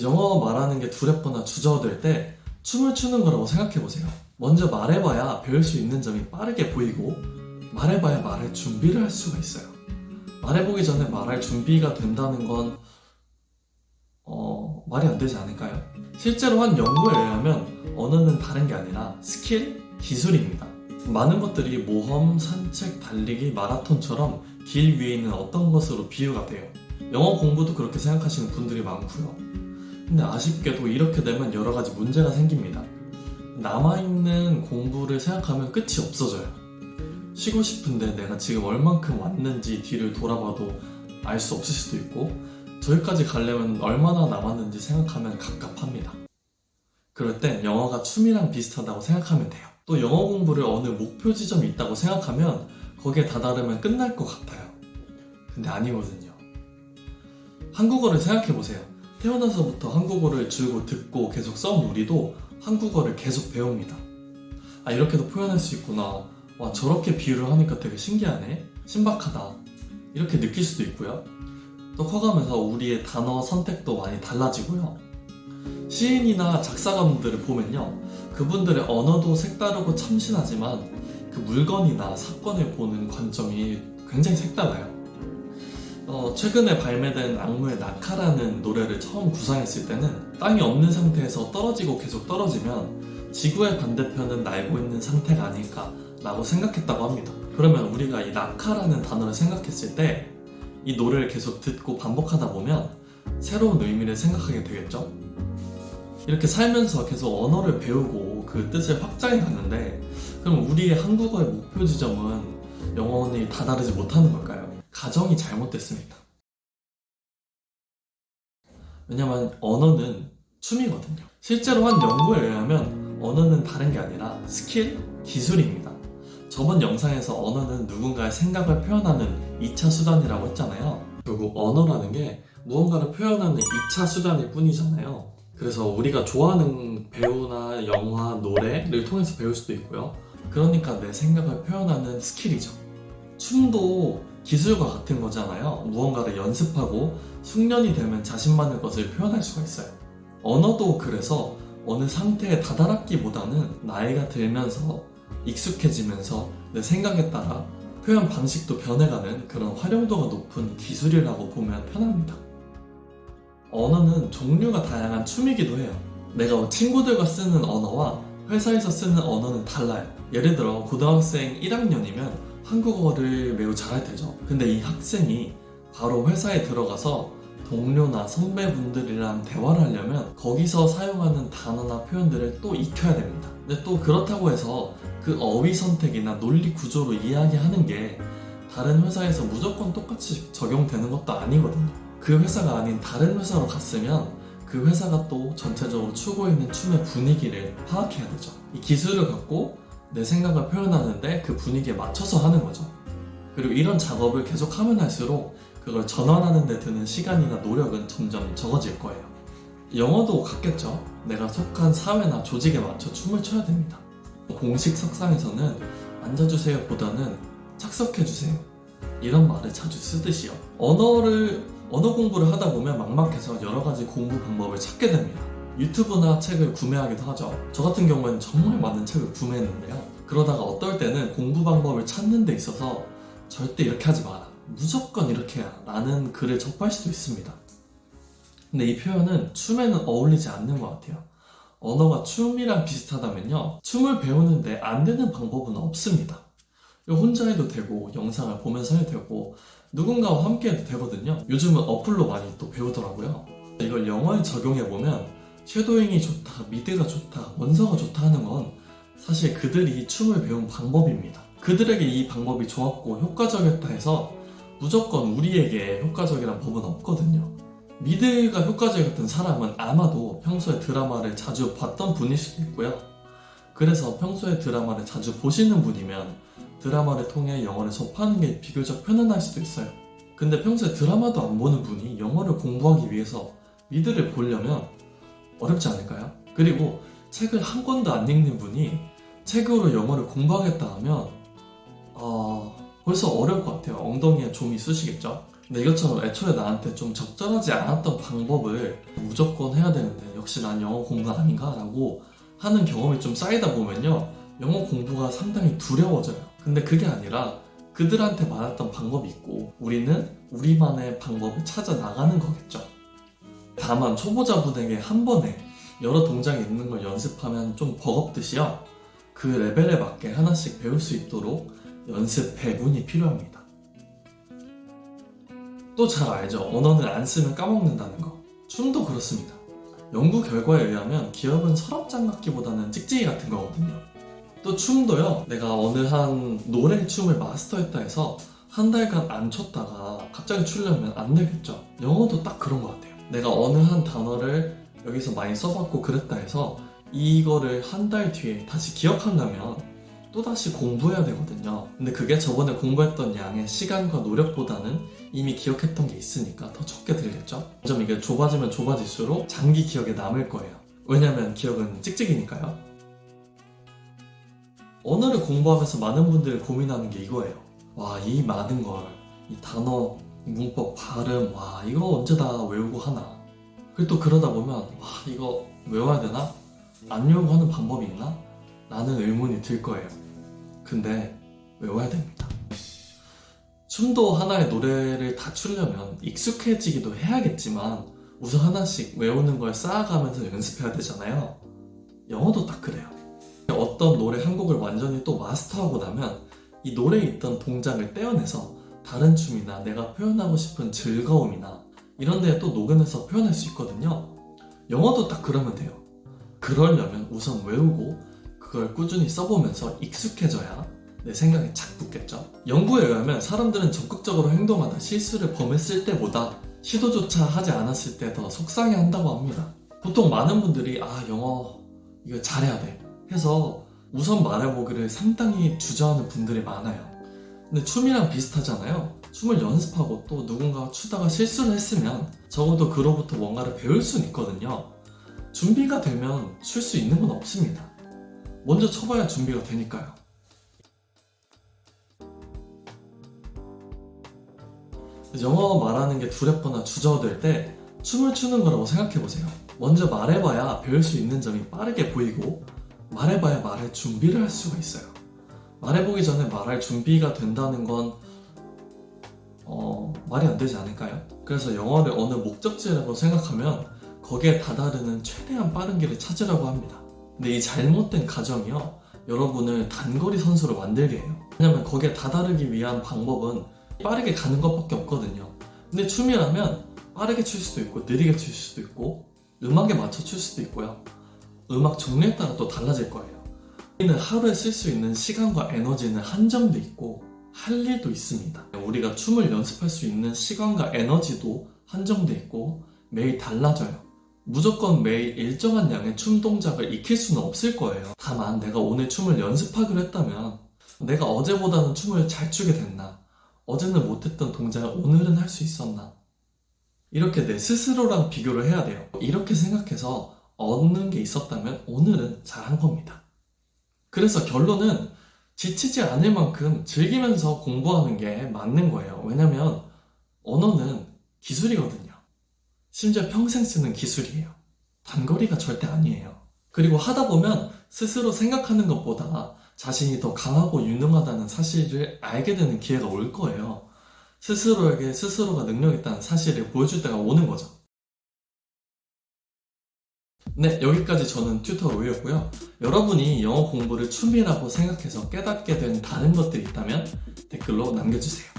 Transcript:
영어 말하는 게 두렵거나 주저될 때 춤을 추는 거라고 생각해보세요. 먼저 말해봐야 배울 수 있는 점이 빠르게 보이고 말해봐야 말할 준비를 할 수가 있어요. 말해보기 전에 말할 준비가 된다는 건 말이 안 되지 않을까요? 실제로 한 연구에 의하면 언어는 다른 게 아니라 스킬, 기술입니다. 많은 것들이 모험, 산책, 달리기, 마라톤처럼 길 위에 있는 어떤 것으로 비유가 돼요. 영어 공부도 그렇게 생각하시는 분들이 많고요. 근데 아쉽게도 이렇게 되면 여러 가지 문제가 생깁니다. 남아있는 공부를 생각하면 끝이 없어져요. 쉬고 싶은데 내가 지금 얼만큼 왔는지 뒤를 돌아봐도 알 수 없을 수도 있고 저기까지 가려면 얼마나 남았는지 생각하면 갑갑합니다. 그럴 땐 영어가 춤이랑 비슷하다고 생각하면 돼요. 또 영어 공부를 어느 목표 지점이 있다고 생각하면 거기에 다다르면 끝날 것 같아요. 근데 아니거든요. 한국어를 생각해보세요. 태어나서부터 한국어를 줄곧 듣고 계속 써온 우리도 한국어를 계속 배웁니다. 아, 이렇게도 표현할 수 있구나. 와, 저렇게 비유를 하니까 되게 신기하네. 신박하다. 이렇게 느낄 수도 있고요. 또 커가면서 우리의 단어 선택도 많이 달라지고요. 시인이나 작사가분들을 보면요. 그분들의 언어도 색다르고 참신하지만 그 물건이나 사건을 보는 관점이 굉장히 색달라요. 최근에 발매된 악무의 낙하라는 노래를 처음 구상했을 때는 땅이 없는 상태에서 떨어지고 계속 떨어지면 지구의 반대편은 날고 있는 상태가 아닐까 라고 생각했다고 합니다. 그러면 우리가 이 낙하라는 단어를 생각했을 때 이 노래를 계속 듣고 반복하다 보면 새로운 의미를 생각하게 되겠죠? 이렇게 살면서 계속 언어를 배우고 그 뜻을 확장해 가는데 그럼 우리의 한국어의 목표 지점은 영원히 다다르지 못하는 걸까요? 가정이 잘못됐습니다. 왜냐면 언어는 춤이거든요. 실제로 한 연구에 의하면 언어는 다른 게 아니라 스킬, 기술입니다. 저번 영상에서 언어는 누군가의 생각을 표현하는 2차 수단이라고 했잖아요. 결국 언어라는 게 무언가를 표현하는 2차 수단일 뿐이잖아요. 그래서 우리가 좋아하는 배우나 영화, 노래를 통해서 배울 수도 있고요. 그러니까 내 생각을 표현하는 스킬이죠. 춤도 기술과 같은 거잖아요. 무언가를 연습하고 숙련이 되면 자신만의 것을 표현할 수가 있어요. 언어도 그래서 어느 상태에 다다랐기보다는 나이가 들면서 익숙해지면서 내 생각에 따라 표현 방식도 변해가는 그런 활용도가 높은 기술이라고 보면 편합니다. 언어는 종류가 다양한 춤이기도 해요. 내가 친구들과 쓰는 언어와 회사에서 쓰는 언어는 달라요. 예를 들어 고등학생 1학년이면 한국어를 매우 잘할 테죠. 근데 이 학생이 바로 회사에 들어가서 동료나 선배분들이랑 대화를 하려면 거기서 사용하는 단어나 표현들을 또 익혀야 됩니다. 근데 또 그렇다고 해서 그 어휘 선택이나 논리 구조로 이야기하는 게 다른 회사에서 무조건 똑같이 적용되는 것도 아니거든요. 그 회사가 아닌 다른 회사로 갔으면 그 회사가 또 전체적으로 추구있는 춤의 분위기를 파악해야 되죠. 이 기술을 갖고 내 생각을 표현하는데 그 분위기에 맞춰서 하는 거죠. 그리고 이런 작업을 계속 하면 할수록 그걸 전환하는 데 드는 시간이나 노력은 점점 적어질 거예요. 영어도 같겠죠. 내가 속한 사회나 조직에 맞춰 춤을 춰야 됩니다. 공식 석상에서는 앉아주세요 보다는 착석해주세요 이런 말을 자주 쓰듯이요. 언어 공부를 하다 보면 막막해서 여러 가지 공부 방법을 찾게 됩니다. 유튜브나 책을 구매하기도 하죠. 저 같은 경우에는 정말 많은 책을 구매했는데요. 그러다가 어떨 때는 공부 방법을 찾는 데 있어서 절대 이렇게 하지 마라, 무조건 이렇게 해라 라는 글을 접할 수도 있습니다. 근데 이 표현은 춤에는 어울리지 않는 것 같아요. 언어가 춤이랑 비슷하다면요, 춤을 배우는데 안 되는 방법은 없습니다. 혼자 해도 되고 영상을 보면서 해도 되고 누군가와 함께 해도 되거든요. 요즘은 어플로 많이 또 배우더라고요. 이걸 영어에 적용해보면 쉐도잉이 좋다, 미드가 좋다, 원서가 좋다 하는 건 사실 그들이 춤을 배운 방법입니다. 그들에게 이 방법이 좋았고 효과적이었다 해서 무조건 우리에게 효과적이란 법은 없거든요. 미드가 효과적이었던 사람은 아마도 평소에 드라마를 자주 봤던 분일 수도 있고요. 그래서 평소에 드라마를 자주 보시는 분이면 드라마를 통해 영어를 접하는 게 비교적 편안할 수도 있어요. 근데 평소에 드라마도 안 보는 분이 영어를 공부하기 위해서 미드를 보려면 어렵지 않을까요? 그리고 책을 한 권도 안 읽는 분이 책으로 영어를 공부하겠다 하면 벌써 어려울 것 같아요. 엉덩이에 좀이 쑤시겠죠? 근데 이것처럼 애초에 나한테 좀 적절하지 않았던 방법을 무조건 해야 되는데 역시 난 영어 공부 아닌가? 라고 하는 경험이 좀 쌓이다 보면요, 영어 공부가 상당히 두려워져요. 근데 그게 아니라 그들한테 맞았던 방법이 있고 우리는 우리만의 방법을 찾아 나가는 거겠죠. 다만 초보자분에게 한 번에 여러 동작이 있는 걸 연습하면 좀 버겁듯이요, 그 레벨에 맞게 하나씩 배울 수 있도록 연습 배분이 필요합니다. 또 잘 알죠? 언어는 안 쓰면 까먹는다는 거. 춤도 그렇습니다. 연구 결과에 의하면 기억은 서랍장갑기보다는 찍찍이 같은 거거든요. 또 춤도요, 내가 어느 한 노래 춤을 마스터했다 해서 한 달간 안 췄다가 갑자기 추려면 안 되겠죠. 영어도 딱 그런 것 같아요. 내가 어느 한 단어를 여기서 많이 써봤고 그랬다 해서 이거를 한 달 뒤에 다시 기억하려면 또다시 공부해야 되거든요. 근데 그게 저번에 공부했던 양의 시간과 노력보다는 이미 기억했던 게 있으니까 더 적게 들겠죠? 점점 이게 좁아지면 좁아질수록 장기 기억에 남을 거예요. 왜냐면 기억은 찍찍이니까요. 언어를 공부하면서 많은 분들이 고민하는 게 이거예요. 와, 이 많은 걸, 이 단어, 문법, 발음, 와, 이거 언제 다 외우고 하나? 그리고 또 그러다 보면 와, 이거 외워야 되나? 안 외우고 하는 방법이 있나? 라는 의문이 들 거예요. 근데 외워야 됩니다. 춤도 하나의 노래를 다 추려면 익숙해지기도 해야겠지만 우선 하나씩 외우는 걸 쌓아가면서 연습해야 되잖아요. 영어도 딱 그래요. 어떤 노래 한 곡을 완전히 또 마스터하고 나면 이 노래에 있던 동작을 떼어내서 다른 춤이나 내가 표현하고 싶은 즐거움이나 이런 데에 또 녹여내서 표현할 수 있거든요. 영어도 딱 그러면 돼요. 그러려면 우선 외우고 그걸 꾸준히 써보면서 익숙해져야 내 생각에 착 붙겠죠. 연구에 의하면 사람들은 적극적으로 행동하다 실수를 범했을 때보다 시도조차 하지 않았을 때 더 속상해한다고 합니다. 보통 많은 분들이 영어 이거 잘해야 돼 해서 우선 말해보기를 상당히 주저하는 분들이 많아요. 근데 춤이랑 비슷하잖아요. 춤을 연습하고 또 누군가가 추다가 실수를 했으면 적어도 그로부터 뭔가를 배울 수는 있거든요. 준비가 되면 출 수 있는 건 없습니다. 먼저 쳐봐야 준비가 되니까요. 영어 말하는 게 두렵거나 주저될 때 춤을 추는 거라고 생각해보세요. 먼저 말해봐야 배울 수 있는 점이 빠르게 보이고 말해봐야 말할 준비를 할 수가 있어요. 말해보기 전에 말할 준비가 된다는 건 말이 안 되지 않을까요? 그래서 영어를 어느 목적지라고 생각하면 거기에 다다르는 최대한 빠른 길을 찾으라고 합니다. 근데 이 잘못된 가정이요, 여러분을 단거리 선수로 만들게 해요. 왜냐면 거기에 다다르기 위한 방법은 빠르게 가는 것밖에 없거든요. 근데 춤이라면 빠르게 출 수도 있고 느리게 출 수도 있고 음악에 맞춰 출 수도 있고요. 음악 종류에 따라 또 달라질 거예요. 우리는 하루에 쓸 수 있는 시간과 에너지는 한정돼 있고 할 일도 있습니다. 우리가 춤을 연습할 수 있는 시간과 에너지도 한정돼 있고 매일 달라져요. 무조건 매일 일정한 양의 춤 동작을 익힐 수는 없을 거예요. 다만 내가 오늘 춤을 연습하기로 했다면 내가 어제보다는 춤을 잘 추게 됐나? 어제는 못했던 동작을 오늘은 할 수 있었나? 이렇게 내 스스로랑 비교를 해야 돼요. 이렇게 생각해서 얻는 게 있었다면 오늘은 잘한 겁니다. 그래서 결론은 지치지 않을 만큼 즐기면서 공부하는 게 맞는 거예요. 왜냐면 언어는 기술이거든요. 심지어 평생 쓰는 기술이에요. 단거리가 절대 아니에요. 그리고 하다 보면 스스로 생각하는 것보다 자신이 더 강하고 유능하다는 사실을 알게 되는 기회가 올 거예요. 스스로에게 스스로가 능력 있다는 사실을 보여줄 때가 오는 거죠. 네, 여기까지 저는 튜터 로이였고요. 여러분이 영어 공부를 춤이라고 생각해서 깨닫게 된 다른 것들이 있다면 댓글로 남겨주세요.